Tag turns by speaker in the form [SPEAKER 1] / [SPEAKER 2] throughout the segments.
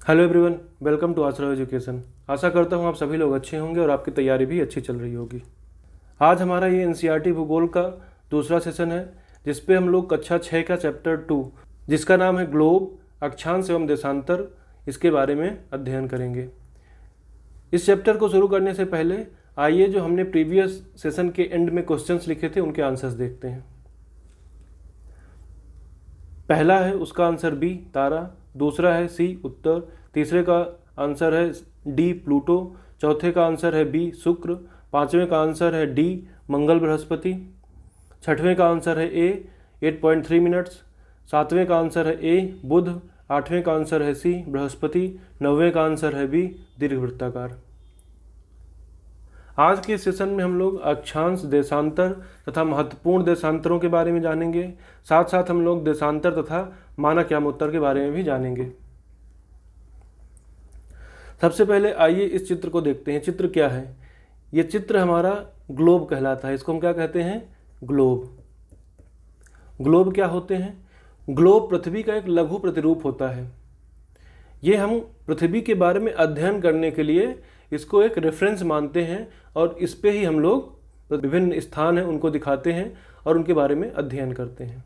[SPEAKER 1] Hello everyone, welcome to आश्रय education. आशा करता हूँ आप सभी लोग अच्छे होंगे और आपकी तैयारी भी अच्छी चल रही होगी। आज हमारा ये एनसीईआरटी भूगोल का दूसरा सेशन है, जिस पे हम लोग कक्षा 6 का चैप्टर 2, जिसका नाम है ग्लोब, अक्षांश एवं देशांतर, इसके बारे में अध्ययन करेंगे। इस चैप्टर को शुरू करने से पहले आइए जो हमने प्रीवियस सेशन के एंड में क्वेश्चंस लिखे थे उनके आंसर्स देखते हैं। पहला है उसका आंसर बी तारा, दूसरा है सी उत्तर, तीसरे का आंसर है डी प्लूटो, चौथे का आंसर है बी शुक्र, पांचवें का आंसर है डी मंगल बृहस्पति, छठवें का आंसर है ए 8.3 मिनट्स, सातवें का आंसर है ए बुध, आठवें का आंसर है सी बृहस्पति, नौवें का आंसर है बी दीर्घवृत्ताकार। आज के सेशन में हम लोग अक्षांश, देशांतर तथा महत्वपूर्ण देशांतरों के बारे में जानेंगे। साथ साथ हम लोग देशांतर तथा मानक यामोत्तर के बारे में भी जानेंगे। सबसे पहले आइए इस चित्र को देखते हैं। चित्र क्या है? ये चित्र हमारा ग्लोब कहलाता है। इसको हम क्या कहते हैं? ग्लोब। ग्लोब क्या होते हैं? ग्लोब पृथ्वी का एक लघु प्रतिरूप होता है। ये हम पृथ्वी के बारे में अध्ययन करने के लिए इसको एक रेफरेंस मानते हैं और इस पे ही हम लोग विभिन्न स्थान हैं उनको दिखाते हैं और उनके बारे में अध्ययन करते हैं।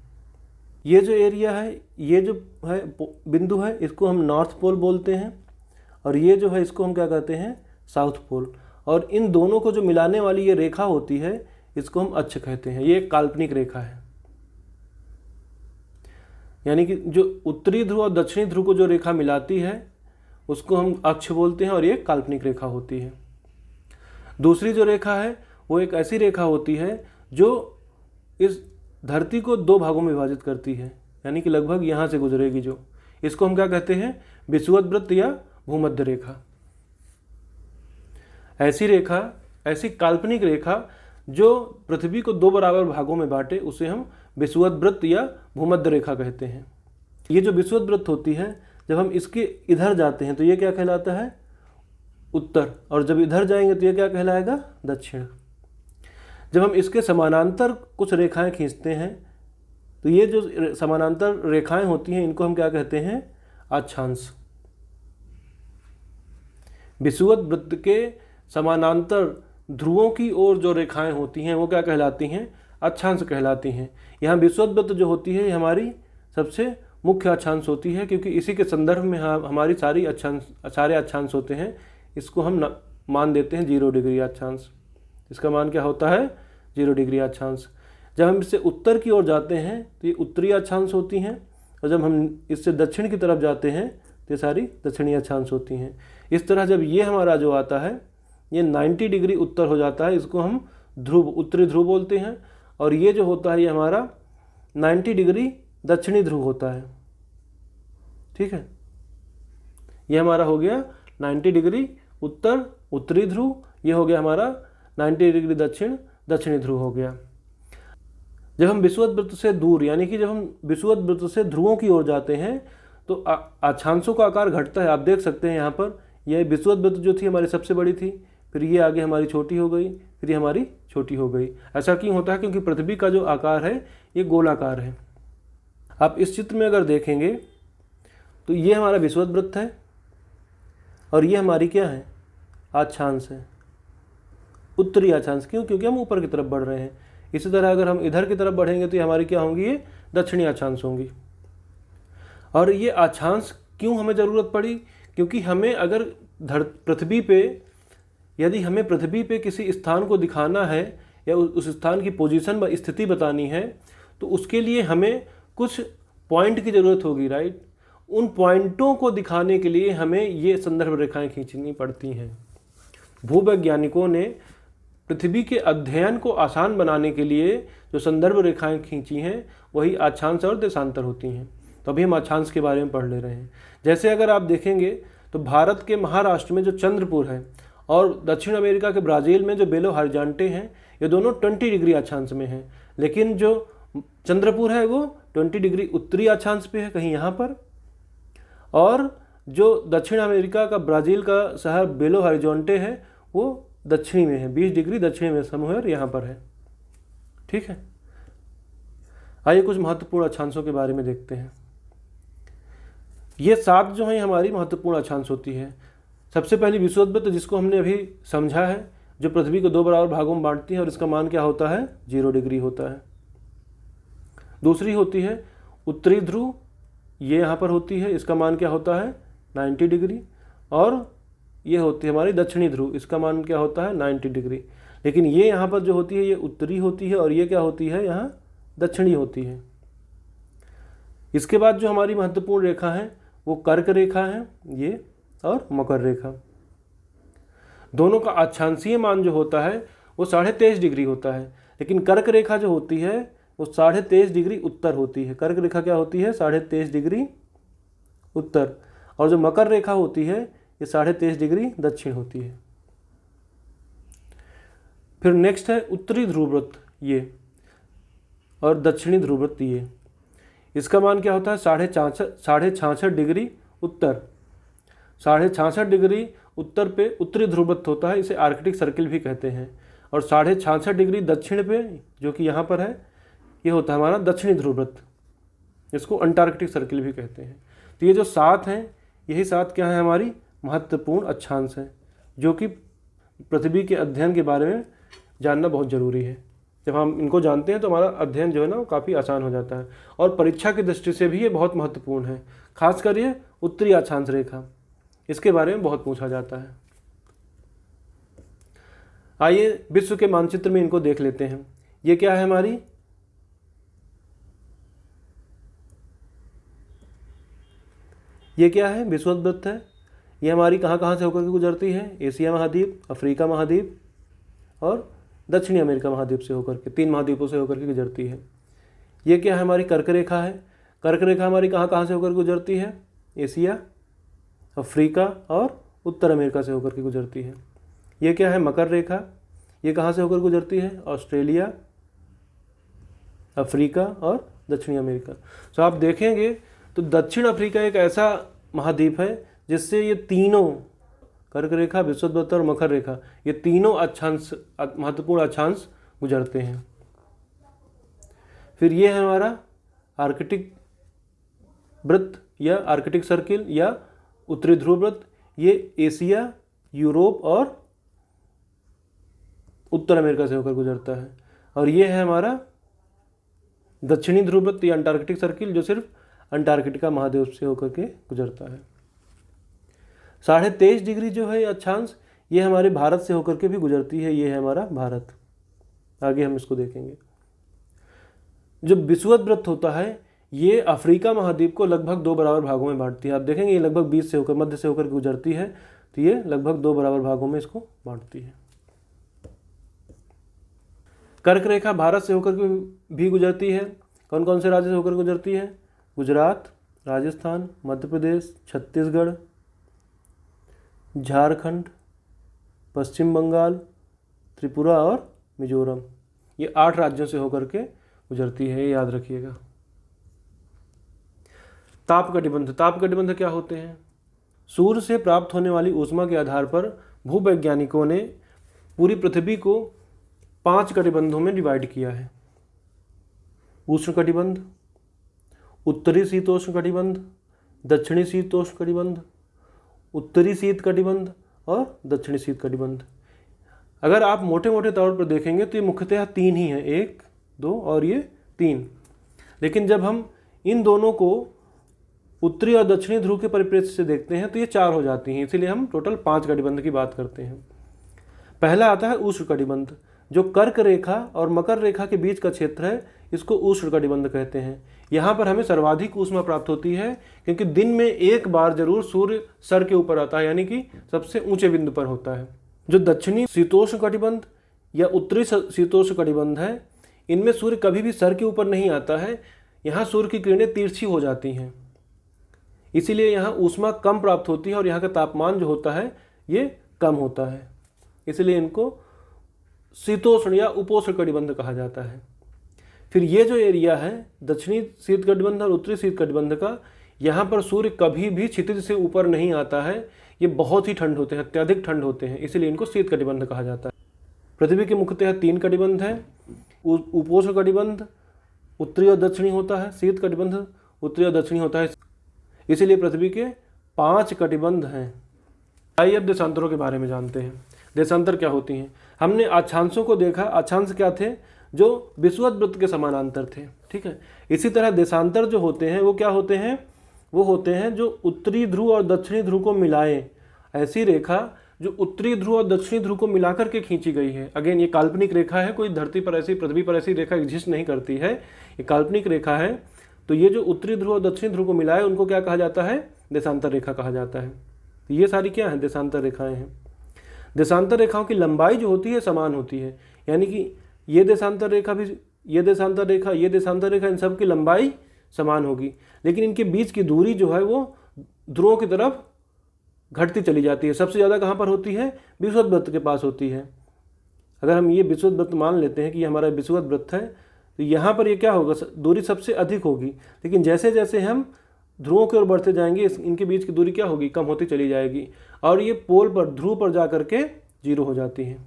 [SPEAKER 1] ये जो एरिया है, ये जो है बिंदु है, इसको हम नॉर्थ पोल बोलते हैं और ये जो है इसको हम क्या कहते हैं? South pole. और इन दोनों को जो मिलाने वाली ये रेखा होती है इसको हम अक्ष कहते हैं। ये एक काल्पनिक रेखा है, यानी कि जो उत्तरी ध्रुव और दक्षिणी ध्रुव को जो रेखा मिलाती है उसको हम अक्ष बोलते हैं और ये काल्पनिक रेखा होती है। दूसरी जो रेखा है वो एक ऐसी रेखा होती है जो इस धरती को दो भागों में विभाजित करती है, यानी कि लगभग यहाँ से गुजरेगी जो, इसको हम क्या कहते हैं? विषुवत या भूमध्य रेखा। ऐसी रेखा, ऐसी काल्पनिक रेखा जो पृथ्वी को दो बराबर भागों में बांटे उसे हम विषुवत या भूमध्य रेखा कहते हैं। ये जो विषुवत होती है, जब हम इसके इधर जाते हैं तो ये क्या कहलाता है? उत्तर, और जब इधर जाएंगे तो ये क्या कहलाएगा? दक्षिण। जब हम इसके समानांतर कुछ रेखाएं खींचते हैं तो ये जो समानांतर रेखाएं होती हैं इनको हम क्या कहते हैं? अक्षांश। विषुवत वृत्त के समानांतर ध्रुवों की ओर जो रेखाएं होती हैं वो क्या कहलाती हैं? अक्षांश कहलाती हैं। यहाँ विषुवत वृत्त जो होती है हमारी सबसे मुख्य अक्षांश होती है, क्योंकि इसी के संदर्भ में हमारी सारे अक्षांश होते हैं। इसको हम मान देते हैं 0 डिग्री अक्षांश। इसका मान क्या होता है? 0 डिग्री अक्षांश। जब हम इससे उत्तर की ओर जाते हैं तो ये उत्तरी अक्षांश होती हैं, और जब हम इससे दक्षिण की तरफ जाते हैं तो ये सारी दक्षिणी अक्षांश होती हैं। इस तरह जब ये हमारा जो आता है ये 90 डिग्री उत्तर हो जाता है, इसको हम ध्रुव, उत्तरी ध्रुव बोलते हैं। और ये जो होता है ये हमारा 90 डिग्री दक्षिणी ध्रुव होता है। ठीक है, ये हमारा हो गया 90 डिग्री उत्तर, उत्तरी ध्रुव। ये हो गया हमारा 90 डिग्री दक्षिण, दक्षिणी ध्रुव हो गया। जब हम विषुवत वृत्त से दूर, यानी कि जब हम विषुवत वृत्त से ध्रुवों की ओर जाते हैं तो अक्षांशों का आकार घटता है। आप देख सकते हैं यहाँ पर यह विषुवत वृत्त जो थी हमारी सबसे बड़ी थी, फिर ये आगे हमारी छोटी हो गई, फिर ये हमारी छोटी हो गई। ऐसा क्यों होता है? क्योंकि पृथ्वी का जो आकार है ये गोलाकार है। आप इस चित्र में अगर देखेंगे तो ये हमारा विषुवत वृत्त है और ये हमारी क्या है? अक्षांश है, उत्तरी अक्षांश। क्यों? क्योंकि हम ऊपर की तरफ बढ़ रहे हैं। इसी तरह अगर हम इधर की तरफ बढ़ेंगे तो ये हमारी क्या होंगी? ये दक्षिणी अक्षांश होंगी। और ये अक्षांश क्यों हमें ज़रूरत पड़ी? क्योंकि हमें अगर पृथ्वी पे, यदि हमें पृथ्वी पे किसी स्थान को दिखाना है या उस स्थान की पोजीशन व स्थिति बतानी है तो उसके लिए हमें कुछ पॉइंट की ज़रूरत होगी, राइट? उन पॉइंटों को दिखाने के लिए हमें ये संदर्भ रेखाएं खींचनी पड़ती हैं। भूवैज्ञानिकों ने पृथ्वी के अध्ययन को आसान बनाने के लिए जो संदर्भ रेखाएं खींची हैं वही अक्षांश और देशांतर होती हैं। तो अभी हम अक्षांश के बारे में पढ़ ले रहे हैं। जैसे अगर आप देखेंगे तो भारत के महाराष्ट्र में जो चंद्रपुर है और दक्षिण अमेरिका के ब्राज़ील में जो बेलो हॉरिज़ॉन्टे हैं, ये दोनों 20 डिग्री अक्षांश में हैं। लेकिन जो चंद्रपुर है वो 20 डिग्री उत्तरी अक्षांश पे है, कहीं यहाँ पर, और जो दक्षिण अमेरिका का ब्राज़ील का शहर बेलो हॉरिज़ॉन्टे है वो दक्षिणी में है, 20 डिग्री दक्षिणी में समूह यहाँ पर है। ठीक है, आइए कुछ महत्वपूर्ण अक्षांशों के बारे में देखते हैं। ये 7 जो है हमारी महत्वपूर्ण अक्षांश होती है। सबसे पहली विषुवत जिसको हमने अभी समझा है, जो पृथ्वी को 2 बराबर भागों में बांटती है और इसका मान क्या होता है, 0 डिग्री होता है। दूसरी होती है उत्तरी ध्रुव, ये यहाँ पर होती है, इसका मान क्या होता है 90 डिग्री। और ये होती है हमारी दक्षिणी ध्रुव, इसका मान क्या होता है 90 डिग्री। लेकिन ये यहाँ पर जो होती है ये उत्तरी होती है और ये क्या होती है यहाँ दक्षिणी होती है। इसके बाद जो हमारी महत्वपूर्ण रेखा है वो कर्क रेखा है ये, और मकर रेखा। दोनों का अक्षांशीय मान जो होता है वो 23.5 डिग्री होता है, लेकिन कर्क रेखा जो होती है वो 23.5 डिग्री उत्तर होती है। कर्क रेखा क्या होती है 23.5 डिग्री उत्तर, और जो मकर रेखा होती है ये 23.5 डिग्री दक्षिण होती है। फिर नेक्स्ट है उत्तरी ध्रुववृत्त ये, और दक्षिणी ध्रुववृत्त ये। इसका मान क्या होता है 66.5 डिग्री उत्तर। 66.5 डिग्री उत्तर पे उत्तरी ध्रुववृत्त होता है, इसे आर्कटिक सर्किल भी कहते हैं। और 66.5 डिग्री दक्षिण पे, जो कि यहाँ पर है, ये होता है हमारा दक्षिणी ध्रुववृत्त, इसको अंटार्कटिक सर्किल भी कहते हैं। तो ये जो 7 हैं, यही 7 क्या है हमारी महत्वपूर्ण अक्षांश हैं, जो कि पृथ्वी के अध्ययन के बारे में जानना बहुत ज़रूरी है। जब हम इनको जानते हैं तो हमारा अध्ययन जो है ना वो काफ़ी आसान हो जाता है, और परीक्षा की दृष्टि से भी ये बहुत महत्वपूर्ण है। खासकर ये उत्तरी अक्षांश रेखा, इसके बारे में बहुत पूछा जाता है। आइए विश्व के मानचित्र में इनको देख लेते हैं। ये क्या है हमारी, ये क्या है विषुवत वृत्त है। ये हमारी कहाँ कहाँ से होकर के गुजरती है, एशिया महाद्वीप, अफ्रीका महाद्वीप और दक्षिणी अमेरिका महाद्वीप से होकर के, 3 महाद्वीपों से होकर के गुजरती है। ये क्या है हमारी कर्क रेखा है। कर्क रेखा हमारी कहाँ कहाँ से होकर गुजरती है, एशिया, अफ्रीका और उत्तर अमेरिका से होकर के गुजरती है। ये क्या है मकर रेखा, ये कहाँ से होकर गुजरती है, ऑस्ट्रेलिया, अफ्रीका और दक्षिणी अमेरिका। तो आप देखेंगे तो दक्षिण अफ्रीका एक ऐसा महाद्वीप है जिससे ये तीनों कर्क रेखा, विषुवत वृत्त और मकर रेखा, ये तीनों अक्षांश महत्वपूर्ण अक्षांश गुजरते हैं। फिर ये है हमारा आर्कटिक वृत्त या आर्कटिक सर्किल या उत्तरी ध्रुव वृत्त। ये एशिया, यूरोप और उत्तर अमेरिका से होकर गुजरता है। और ये है हमारा दक्षिणी ध्रुव वृत्त या अंटार्कटिक सर्किल, जो सिर्फ अंटार्कटिका महाद्वीप से होकर के गुजरता है। 23.5 डिग्री जो है अक्षांश, ये हमारे भारत से होकर के भी गुजरती है। ये है हमारा भारत, आगे हम इसको देखेंगे। जो विषुवत वृत्त होता है ये अफ्रीका महाद्वीप को लगभग 2 बराबर भागों में बांटती है। आप देखेंगे ये लगभग 20 से होकर, मध्य से होकर गुजरती है, तो ये लगभग 2 बराबर भागों में इसको बांटती है। कर्क रेखा भारत से होकर के भी गुजरती है। कौन कौन से राज्य से होकर गुजरती है, गुजरात, राजस्थान, मध्य प्रदेश, छत्तीसगढ़, झारखंड, पश्चिम बंगाल, त्रिपुरा और मिजोरम। ये 8 राज्यों से होकर के गुजरती है, याद रखिएगा। ताप कटिबंध। ताप कटिबंध क्या होते हैं, सूर्य से प्राप्त होने वाली ऊष्मा के आधार पर भूवैज्ञानिकों ने पूरी पृथ्वी को 5 कटिबंधों में डिवाइड किया है। उष्ण कटिबंध, उत्तरी शीतोष्ण कटिबंध, दक्षिणी शीतोष्ण कटिबंध, उत्तरी शीत कटिबंध और दक्षिणी शीत कटिबंध। अगर आप मोटे मोटे तौर पर देखेंगे तो ये मुख्यतः 3 ही हैं, 1, 2 और ये 3। लेकिन जब हम इन दोनों को उत्तरी और दक्षिणी ध्रुव के परिप्रेक्ष्य से देखते हैं तो ये 4 हो जाती हैं, इसीलिए हम टोटल 5 कटिबंध की बात करते हैं। पहला आता है उष्ण कटिबंध, जो कर्क रेखा और मकर रेखा के बीच का क्षेत्र है, इसको उष्ण कटिबंध कहते हैं। यहाँ पर हमें सर्वाधिक ऊष्मा प्राप्त होती है, क्योंकि दिन में एक बार जरूर सूर्य सर के ऊपर आता है, यानी कि सबसे ऊंचे बिंदु पर होता है। जो दक्षिणी शीतोष्ण कटिबंध या उत्तरी शीतोष्ण कटिबंध है, इनमें सूर्य कभी भी सर के ऊपर नहीं आता है। यहाँ सूर्य की किरणें तिरछी हो जाती हैं, इसीलिए यहाँ ऊष्मा कम प्राप्त होती है और यहाँ का तापमान जो होता है ये कम होता है, इसलिए इनको शीतोष्ण या उपोष्ण कटिबंध कहा जाता है। फिर ये जो एरिया है दक्षिणी शीत कटिबंध और उत्तरी शीत कटिबंध का, यहाँ पर सूर्य कभी भी क्षितिज से ऊपर नहीं आता है। ये बहुत ही ठंड होते हैं, अत्यधिक ठंड होते हैं, इसलिए इनको शीत कटिबंध कहा जाता है। पृथ्वी के मुख्यतः 3 कटिबंध है। उपोष्ण कटिबंध उत्तरी और दक्षिणी होता है, शीत कटिबंध उत्तरी और दक्षिणी होता है। इसीलिए पृथ्वी के 5 कटिबंध हैं। आइए अब देशांतरों के बारे में जानते हैं। देशांतर क्या होती हैं? हमने अक्षांशों को देखा। अक्षांश क्या थे? जो विषुवत वृत्त के समानांतर थे। ठीक है। इसी तरह देशांतर जो होते हैं वो क्या होते हैं? वो होते हैं जो उत्तरी ध्रुव और दक्षिणी ध्रुव को मिलाएं। ऐसी रेखा जो उत्तरी ध्रुव और दक्षिणी ध्रुव को मिलाकर के खींची गई है। अगेन ये काल्पनिक रेखा है, कोई धरती पर ऐसी, पृथ्वी पर ऐसी रेखा एग्जिस्ट नहीं करती है, ये काल्पनिक रेखा है। तो ये जो उत्तरी ध्रुव और दक्षिणी ध्रुव को मिलाए उनको क्या कहा जाता है? देशांतर रेखा कहा जाता है। तो ये सारी क्या है? देशांतर रेखाएं हैं। देशांतर रेखाओं की लंबाई जो होती है समान होती है, यानी कि ये देशांतर रेखा भी, ये देशांतर रेखा, ये देशांतर रेखा, इन सब की लंबाई समान होगी, लेकिन इनके बीच की दूरी जो है वो ध्रुवों की तरफ घटती चली जाती है। सबसे ज़्यादा कहाँ पर होती है? विषुवत वृत्त के पास होती है। अगर हम ये विषुवत वृत्त मान लेते हैं कि ये हमारा विषुवत वृत्त है, तो यहाँ पर ये क्या होगा? दूरी सबसे अधिक होगी, लेकिन जैसे जैसे हम ध्रुवों की ओर बढ़ते जाएंगे इनके बीच की दूरी क्या होगी? कम होती चली जाएगी, और ये पोल पर, ध्रुव पर जा करके 0 हो जाती है।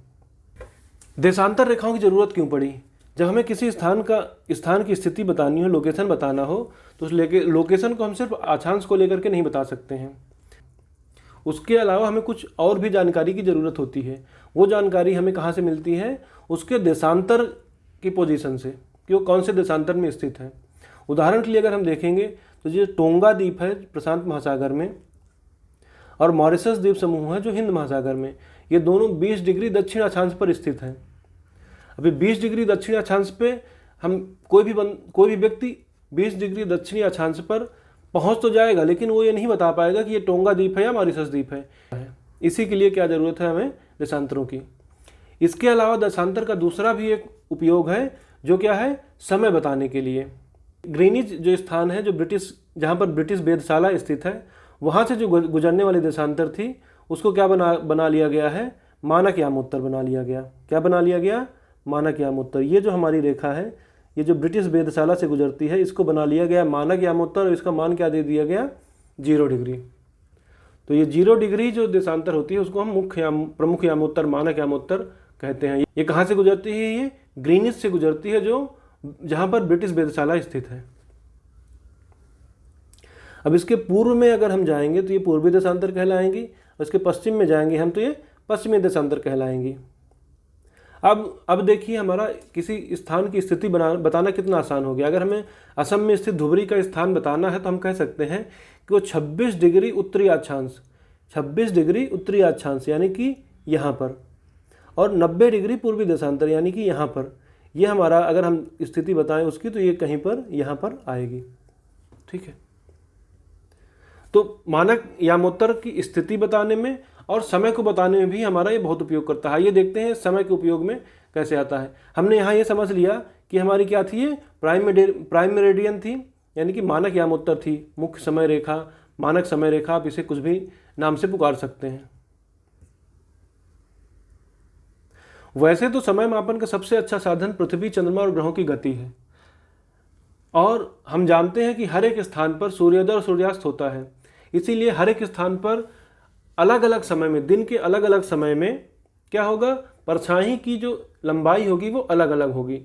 [SPEAKER 1] देशांतर रेखाओं की जरूरत क्यों पड़ी? जब हमें किसी स्थान की स्थिति बतानी हो, लोकेशन बताना हो, तो उस लोकेशन को हम सिर्फ अक्षांश को लेकर के नहीं बता सकते हैं। उसके अलावा हमें कुछ और भी जानकारी की ज़रूरत होती है। वो जानकारी हमें कहाँ से मिलती है? उसके देशांतर की पोजीशन से, कि वो कौन से देशांतर में स्थित है। उदाहरण के लिए अगर हम देखेंगे तो जो टोंगा द्वीप है प्रशांत महासागर में, और मॉरिशस द्वीप समूह है जो हिंद महासागर में, ये दोनों 20 डिग्री दक्षिण अक्षांश पर स्थित हैं। अभी 20 डिग्री दक्षिण अक्षांश पे हम कोई भी व्यक्ति 20 डिग्री दक्षिणी अक्षांश पर पहुंच तो जाएगा, लेकिन वो ये नहीं बता पाएगा कि ये टोंगा द्वीप है या मॉरिशस द्वीप है। इसी के लिए क्या ज़रूरत है हमें? देशांतरों की। इसके अलावा देशांतर का दूसरा भी एक उपयोग है, जो क्या है? समय बताने के लिए। ग्रीनिच जो स्थान है, जहाँ पर ब्रिटिश वेधशाला स्थित है, वहाँ से जो गुजरने वाली देशांतर थी उसको क्या बना लिया गया है? मानक यामोत्तर बना लिया गया। क्या बना लिया गया? मानक यामोत्तर। ये जो हमारी रेखा है, ये जो ब्रिटिश वेधशाला से गुजरती है, इसको बना लिया गया मानक यामोत्तर, और इसका मान क्या दे दिया गया? 0 डिग्री। तो ये 0 डिग्री जो देशांतर होती है उसको हम प्रमुख यामोत्तर, मानक यामोत्तर कहते हैं। ये कहाँ से गुजरती है? ये ग्रीनिच से गुजरती है, जहाँ पर ब्रिटिश वेधशाला स्थित है। अब इसके पूर्व में अगर हम जाएंगे तो ये पूर्वी देशांतर कहलाएंगी, और इसके पश्चिम में जाएंगे हम तो ये पश्चिमी देशांतर कहलाएंगी। अब देखिए, हमारा किसी स्थान की स्थिति बताना कितना आसान हो गया। अगर हमें असम में स्थित धुबरी का स्थान बताना है तो हम कह सकते हैं कि वो 26 डिग्री उत्तरी अक्षांश, 26 डिग्री उत्तरी अक्षांश यानी कि यहाँ पर, और 90 डिग्री पूर्वी देशांतर यानी कि यहाँ पर। ये हमारा अगर हम स्थिति बताएं उसकी, तो ये कहीं पर यहाँ पर आएगी। ठीक है। तो मानक यामोत्तर की स्थिति बताने में और समय को बताने में भी हमारा ये बहुत उपयोग करता है। ये देखते हैं समय के उपयोग में कैसे आता है। हमने यहाँ ये समझ लिया कि हमारी क्या थी? ये प्राइम मेरिडियन थी, यानी कि मानक यामोत्तर थी, मुख्य समय रेखा, मानक समय रेखा, आप इसे कुछ भी नाम से पुकार सकते हैं। वैसे तो समय मापन का सबसे अच्छा साधन पृथ्वी, चंद्रमा और ग्रहों की गति है, और हम जानते हैं कि हर एक स्थान पर सूर्योदय और सूर्यास्त होता है। इसीलिए हर एक स्थान पर अलग अलग समय में, दिन के अलग अलग समय में क्या होगा? परछाई की जो लंबाई होगी वो अलग अलग होगी।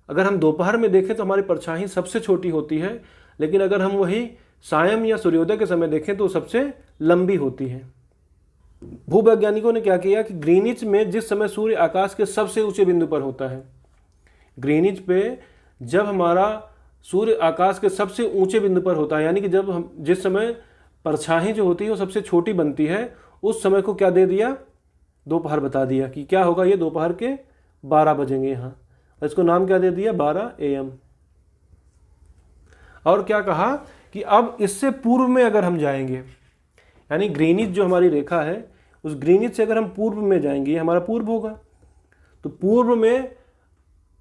[SPEAKER 1] अगर हम दोपहर में देखें तो हमारी परछाई सबसे छोटी होती है, लेकिन अगर हम वही सायं या सूर्योदय के समय देखें तो सबसे लंबी होती है। भूवैज्ञानिकों ने क्या किया कि ग्रीनिच में जिस समय सूर्य आकाश के सबसे ऊंचे बिंदु पर होता है, ग्रीनिच पे जब हमारा सूर्य आकाश के सबसे ऊंचे बिंदु पर होता है, यानी कि जिस समय परछाई जो होती है वो सबसे छोटी बनती है, उस समय को क्या दे दिया? दोपहर बता दिया कि क्या होगा? ये दोपहर के 12 बजेंगे यहाँ, और इसको नाम क्या दे दिया? 12 AM। और क्या कहा कि अब इससे पूर्व में अगर हम जाएंगे, यानी ग्रीनिच जो हमारी रेखा है, उस ग्रीनिच से अगर हम पूर्व में जाएंगे, ये हमारा पूर्व होगा, तो पूर्व में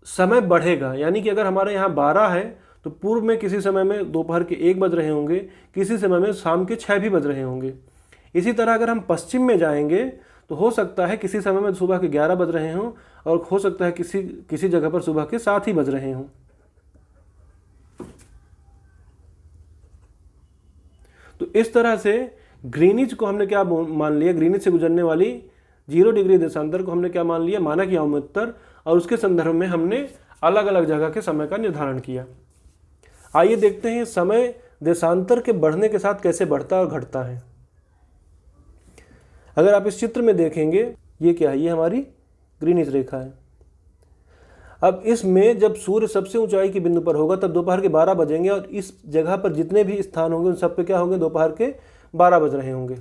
[SPEAKER 1] समय बढ़ेगा। यानी कि अगर हमारे यहाँ 12 है तो पूर्व में किसी समय में दोपहर के 1 बज रहे होंगे, किसी समय में शाम के 6 भी बज रहे होंगे। इसी तरह अगर हम पश्चिम में जाएंगे तो हो सकता है किसी समय में सुबह के 11 बज रहे हों, और हो सकता है किसी जगह पर सुबह के 7 ही बज रहे हों। तो इस तरह से ग्रीनिच को हमने क्या मान लिया? ग्रीनिच से गुजरने वाली 0 डिग्री देशांतर को हमने क्या मान लिया? मानक यामोत्तर, और उसके संदर्भ में हमने अलग अलग जगह के समय का निर्धारण किया। आइए देखते हैं समय देशांतर के बढ़ने के साथ कैसे बढ़ता और घटता है। अगर आप इस चित्र में देखेंगे, ये क्या है, ये हमारी ग्रीनिच रेखा है। अब इसमें जब सूर्य सबसे ऊंचाई के बिंदु पर होगा तब दोपहर के 12 बजेंगे और इस जगह पर जितने भी स्थान होंगे उन सब पे क्या होंगे, दोपहर के 12 बज रहे होंगे।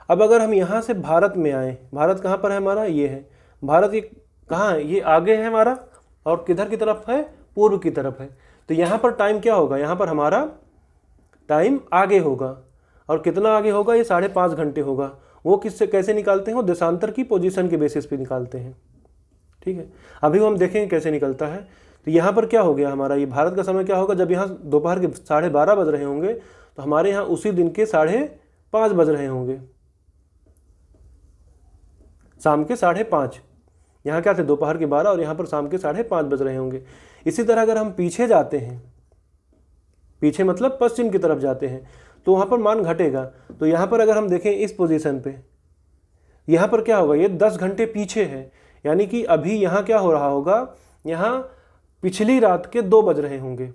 [SPEAKER 1] अब अगर हम यहाँ से भारत में आए, भारत कहाँ पर है हमारा, ये है भारत, ये कहाँ है, ये आगे है हमारा और किधर की तरफ है, पूर्व की तरफ है। तो यहाँ पर टाइम क्या होगा, यहाँ पर हमारा टाइम आगे होगा और कितना आगे होगा, ये 5.5 घंटे होगा। वो किससे कैसे निकालते हैं, वो देशांतर की पोजीशन के बेसिस पे निकालते हैं। ठीक है, अभी हम देखेंगे कैसे निकलता है। तो यहाँ पर क्या हो गया हमारा, ये भारत का समय क्या होगा, जब यहाँ दोपहर के 12:30 बज रहे होंगे तो हमारे यहाँ उसी दिन के 5:30 बज रहे होंगे, शाम के 5:30। यहाँ क्या थे, दोपहर के 12 और यहाँ पर शाम के 5:30 बज रहे होंगे। इसी तरह अगर हम पीछे जाते हैं, पीछे मतलब पश्चिम की तरफ जाते हैं, तो वहाँ पर मान घटेगा। तो यहाँ पर अगर हम देखें इस पोजीशन पे, यहाँ पर क्या होगा, ये 10 घंटे पीछे है, यानी कि अभी यहाँ क्या हो रहा होगा, यहाँ पिछली रात के 2 बज रहे होंगे।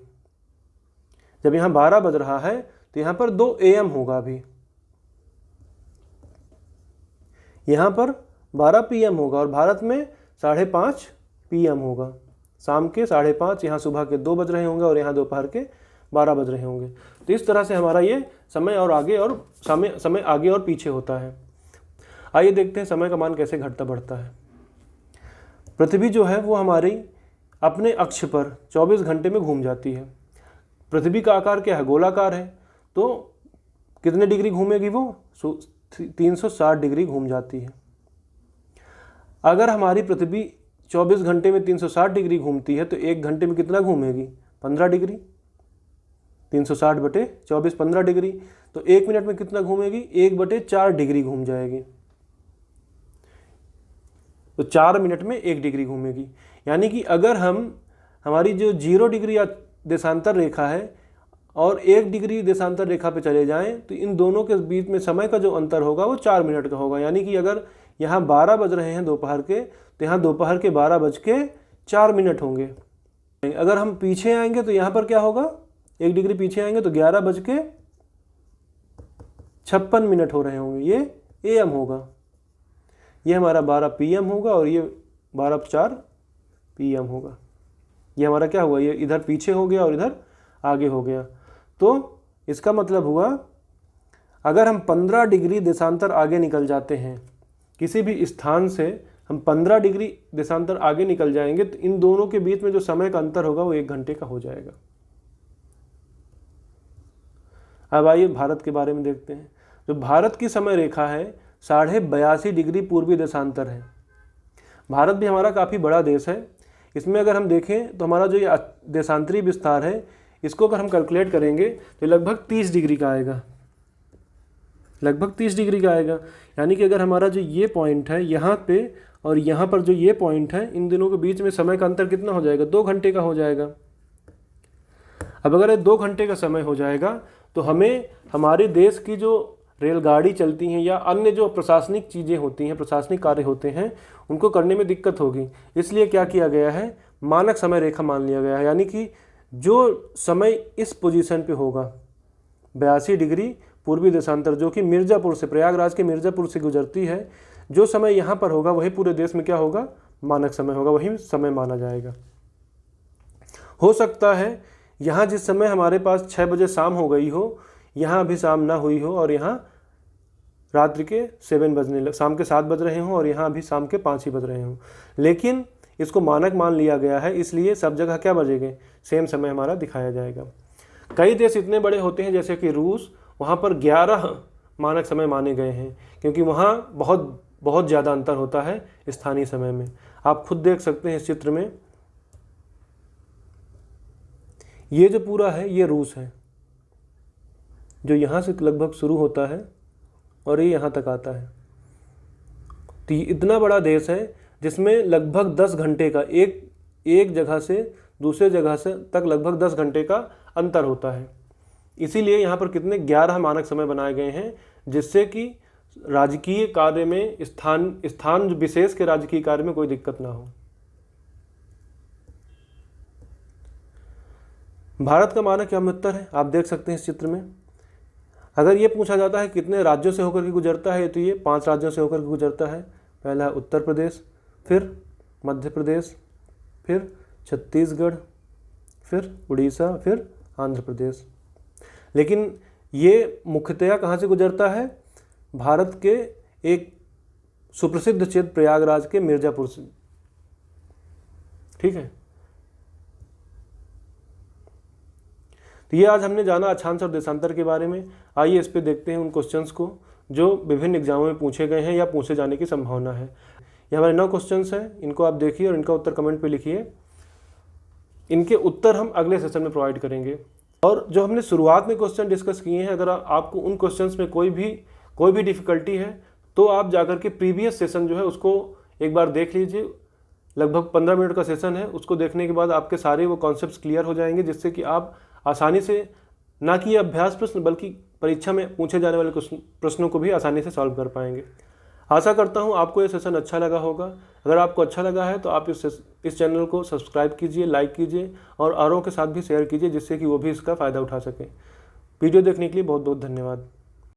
[SPEAKER 1] जब यहाँ 12 बज रहा है तो यहाँ पर 2 AM होगा, अभी यहाँ पर 12 PM होगा और भारत में 5:30 PM होगा। शाम के 5:30, यहाँ सुबह के 2 बज रहे होंगे और यहाँ दोपहर के 12 बज रहे होंगे। तो इस तरह से हमारा ये समय आगे और पीछे होता है। आइए देखते हैं समय का मान कैसे घटता बढ़ता है। पृथ्वी जो है वो हमारी अपने अक्ष पर 24 घंटे में घूम जाती है। पृथ्वी का आकार क्या है, गोलाकार है, तो कितने डिग्री घूमेगी वो, 360 डिग्री घूम जाती है। अगर हमारी पृथ्वी 24 घंटे में 360 डिग्री घूमती है तो 1 घंटे में कितना घूमेगी, 15 डिग्री। 360/24 15 डिग्री। तो 1 मिनट में कितना घूमेगी, 1/4 डिग्री घूम जाएगी। तो 4 मिनट में 1 डिग्री घूमेगी। यानी कि अगर हमारी जो 0 डिग्री या देशांतर रेखा है और 1 डिग्री देशांतर रेखा पे चले जाएं तो इन दोनों के बीच में समय का जो अंतर होगा वो 4 मिनट का होगा। यानी कि अगर यहाँ 12 बज रहे हैं दोपहर के, तो यहाँ दोपहर के 12:04 होंगे। अगर हम पीछे आएंगे तो यहाँ पर क्या होगा, 1 डिग्री पीछे आएंगे तो 11:56 हो रहे होंगे, ये AM होगा। ये हमारा 12 PM होगा और ये 12:04 PM होगा। ये हमारा क्या हुआ, ये इधर पीछे हो गया और इधर आगे हो गया। तो इसका मतलब हुआ अगर हम 15 डिग्री देशांतर आगे निकल जाते हैं, किसी भी स्थान से हम 15 डिग्री देशांतर आगे निकल जाएंगे तो इन दोनों के बीच में जो समय का अंतर होगा वो 1 घंटे का हो जाएगा। अब आइए भारत के बारे में देखते हैं। जो भारत की समय रेखा है 82.5 डिग्री पूर्वी देशांतर है। भारत भी हमारा काफ़ी बड़ा देश है। इसमें अगर हम देखें तो हमारा जो ये देशांतरी विस्तार है, इसको अगर हम कैलकुलेट करेंगे तो लगभग 30 डिग्री का आएगा, लगभग 30 डिग्री का आएगा। यानी कि अगर हमारा जो ये पॉइंट है यहाँ पे और यहाँ पर जो ये पॉइंट है, इन दोनों के बीच में समय का अंतर कितना हो जाएगा, 2 घंटे का हो जाएगा। अब अगर ये 2 घंटे का समय हो जाएगा तो हमें हमारे देश की जो रेलगाड़ी चलती हैं या अन्य जो प्रशासनिक चीज़ें होती हैं, प्रशासनिक कार्य होते हैं, उनको करने में दिक्कत होगी। इसलिए क्या किया गया है, मानक समय रेखा मान लिया गया है। यानी कि जो समय इस पोजीशन पे होगा 82 डिग्री पूर्वी देशांतर, जो कि मिर्ज़ापुर से, प्रयागराज के मिर्ज़ापुर से गुजरती है, जो समय यहाँ पर होगा वही पूरे देश में क्या होगा, मानक समय होगा, वही समय माना जाएगा। हो सकता है यहाँ जिस समय हमारे पास 6 बजे शाम हो गई हो, यहाँ अभी शाम ना हुई हो और यहाँ रात्रि के 7 शाम के 7 बज रहे हों और यहाँ अभी शाम के 5 ही बज रहे हों, लेकिन इसको मानक मान लिया गया है, इसलिए सब जगह क्या बजेंगे, सेम समय हमारा दिखाया जाएगा। कई देश इतने बड़े होते हैं जैसे कि रूस, वहाँ पर 11 मानक समय माने गए हैं, क्योंकि वहाँ बहुत ज़्यादा अंतर होता है स्थानीय समय में। आप खुद देख सकते हैं इस चित्र में, ये जो पूरा है ये रूस है, जो यहाँ से लगभग शुरू होता है और ये यहाँ तक आता है। तो ये इतना बड़ा देश है जिसमें लगभग 10 घंटे का एक जगह से दूसरे जगह से तक लगभग 10 घंटे का अंतर होता है। इसीलिए यहाँ पर कितने 11 मानक समय बनाए गए हैं, जिससे कि राजकीय कार्य में स्थान विशेष के राजकीय कार्य में कोई दिक्कत ना हो। भारत का मानक एवं उत्तर है, आप देख सकते हैं इस चित्र में। अगर ये पूछा जाता है कितने राज्यों से होकर के गुजरता है, तो ये 5 राज्यों से होकर के गुजरता है। पहला है उत्तर प्रदेश, फिर मध्य प्रदेश, फिर छत्तीसगढ़, फिर उड़ीसा, फिर आंध्र प्रदेश। लेकिन ये मुख्यतया कहाँ से गुजरता है? भारत के एक सुप्रसिद्ध क्षेत्र प्रयागराज के मिर्जापुर से। ठीक है, तो ये आज हमने जाना अक्षांश और देशांतर के बारे में। आइए इस पे देखते हैं उन क्वेश्चंस को जो विभिन्न एग्जामों में पूछे गए हैं या पूछे जाने की संभावना है। ये हमारे 9 क्वेश्चंस हैं, इनको आप देखिए और इनका उत्तर कमेंट पे लिखिए। इनके उत्तर हम अगले सेशन में प्रोवाइड करेंगे। और जो हमने शुरुआत में क्वेश्चन डिस्कस किए हैं, अगर आपको उन क्वेश्चंस में कोई भी डिफिकल्टी है तो आप जाकर के प्रीवियस सेशन जो है उसको एक बार देख लीजिए। लगभग 15 मिनट का सेशन है, उसको देखने के बाद आपके सारे वो कॉन्सेप्ट्स क्लियर हो जाएंगे, जिससे कि आप आसानी से ना कि अभ्यास प्रश्न बल्कि परीक्षा में पूछे जाने वाले प्रश्नों को भी आसानी से सॉल्व कर पाएंगे। आशा करता हूँ आपको ये सेशन अच्छा लगा होगा। अगर आपको अच्छा लगा है तो आप इस चैनल को सब्सक्राइब कीजिए, लाइक कीजिए और औरों के साथ भी शेयर कीजिए, जिससे कि वो भी इसका फ़ायदा उठा सकें। वीडियो देखने के लिए बहुत बहुत धन्यवाद।